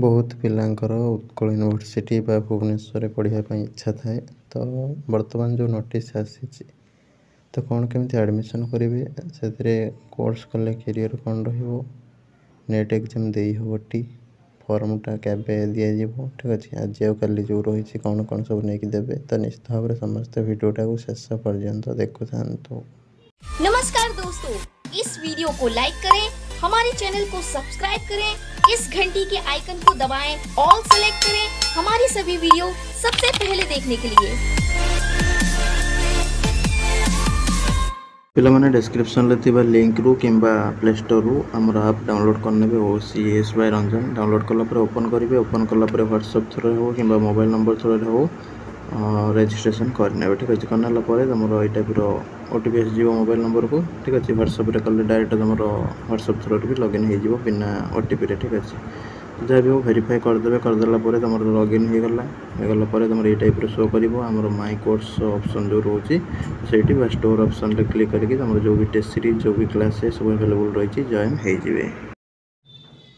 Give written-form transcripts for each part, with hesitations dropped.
बहुत पिलांकर उत्कल यूनिवर्सिटी बा भुवनेश्वर पढ़िया इच्छा थाए तो वर्तमान जो नोटिस आसी तो कौन केमी एडमिशन करेंगे से कोर्स कले कैरियर कौन रेट एग्जाम दे हम टी फॉर्मटा केबे दि ठीक अच्छे आज आल जो रही कौन कौन सब नहीं देवे तो निश्चित भाव में समस्त वीडियोटा को शेष पर्यंत देखु था। नमस्कार दोस्तों, इस वीडियो को लाइक करें, हमारे चैनल को सब्सक्राइब करें, इस घंटी के आइकन को दबाएं, ऑल सेलेक्ट करें हमारी सभी वीडियो सबसे पहले देखने के लिए। पिला माने डिस्क्रिप्शन ले थिबा लिंक रु किंबा प्ले स्टोर रु हमर ऐप डाउनलोड करने OCS बाय रंजन डाउनलोड कला पर ओपन करिवे। ओपन कला पर व्हाट्सएप थ्रू हो किंबा मोबाइल नंबर थ्रू हो रजिस्ट्रेशन करने ठीक अच्छे करना तुम ये टाइप ओटीपी आसो मोबाइल नंबर को ठीक अच्छे व्हाट्सएप कले डायरेक्ट तुम व्हाट्सएप थ्रू भी लॉगिन हो बिना ओटीपी ठीक अच्छे जहाँ भी हो वेरीफाई करदे तुम लॉगिन होगला तुम ये टाइप शो कर माई कोर्स ऑप्शन जो रोचे से स्टोर ऑप्शन रे क्लिक करके तुम जो भी टेस्ट सीरीज जो भी क्लास सब अवेलेबल रही जॉइन हो।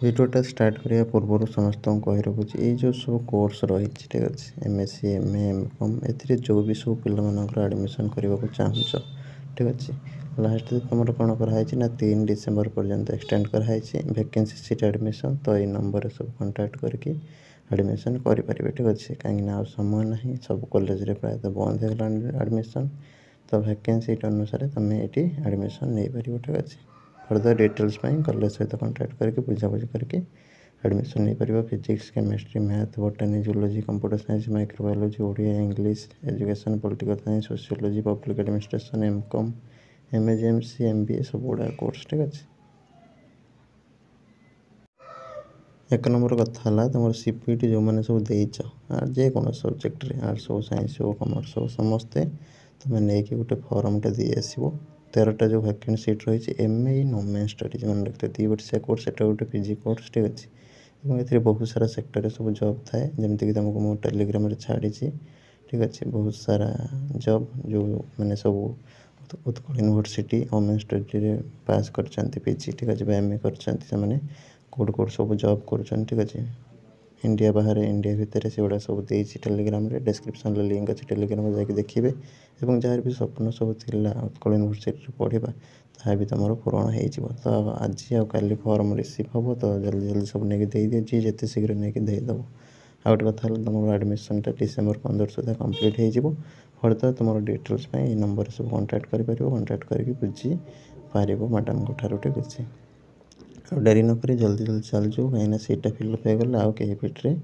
वीडियोटा स्टार्ट करने पूर्व समस्त कही रखुच्छी ये जो सब कोर्स रही ठीक अच्छे MSc MA MCOM ए जो भी सब पिला एडमिशन करने को चाहूच ठीक अच्छे लास्ट तुम कौन कराई ना 3 डिसेम्बर पर्यंत एक्सटेंड कराई वैकेंसी सीट एडमिशन तो ये नंबर सब कांटेक्ट करके एडमिशन करेंगे ठीक अच्छे कहीं समय ना सब कॉलेज प्रायतः बंद हो एडमिशन तो वैकेंसी अनुसार तुम ये एडमिशन नहीं पार ठीक अच्छे फर्दर डिटेल्स कॉलेज सहित कांटेक्ट करके बुझाबुझी करके एडमिशन नहीं पार। Physics chemistry math botany zoology computer science microbiology Odia English education political science sociology public administration MCOM MA GMC MBA सब गुड़ा कोर्स ठीक अच्छे। एक नंबर कथा तुम CPT जो मैंने सब देच जेको सब्जेक्ट आर्ट्स हो साइंस हो कॉमर्स हो समस्ते तुम नहीं गोटे फॉर्मटा दी आसो 13टा जो वैकेंट सीट रही MA नोमेन स्टडीज मन रखते 2 वर्षिया कोर्स एटा गोटे PG कोर्स ठीक अच्छे बहुत सारा सेक्टर सब जॉब थाए जमीक तुमको मुझे टेलीग्राम छाड़ी ठीक अच्छे बहुत सारा जॉब जो मैंने सब उत्कल यूनिवर्सिटी वोमेन स्टडी पास कर PG ठीक अच्छे MA कर कोड सब जॉब कर ठीक अच्छे इंडिया बाहर इंडिया भितर से गुड़ा सब देती टेलीग्राम डिस्क्रिप्शन लिंक अच्छे टेलीग्राम जाकि देखिए और जहाँ भी स्वप्न सब थिला उत्कल यूनिवर्सिटी पढ़ा ता भी तुम पूरण हो तो आज आल फॉर्म रिसीव हम तो जल्दी जल्दी सब नहीं दे दिए जिते शीघ्र नहीं देदेव। आ गए कथा तुम एडमिशन डिसेम्बर 15 सुधा कम्प्लीट हो फर्दर तुम डिटेल्स ये नंबर सब कांटेक्ट करके बुझी पार मैडम ठार ठीक अच्छे डेरी नक जल्दी जल्दी चल जाओ कहीं सीटा फिलअप हो गला आउ कहीं फिट्रे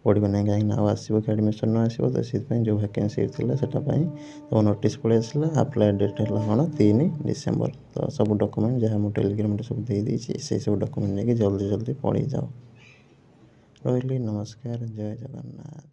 पड़ो ना कहीं आसो कि एडमिशन न आसो तो से जो वैकेंसी थी से तुम नोटिस पलि आसला अप्लाई डेट है कौन 3 डिसेम्बर तो सब डॉक्यूमेंट जहाँ मुझे टेलीग्राम सब देदी से सब डॉक्यूमेंट नहीं जल्दी जल्दी पढ़ी जाओ रही। नमस्कार, जय जगन्नाथ।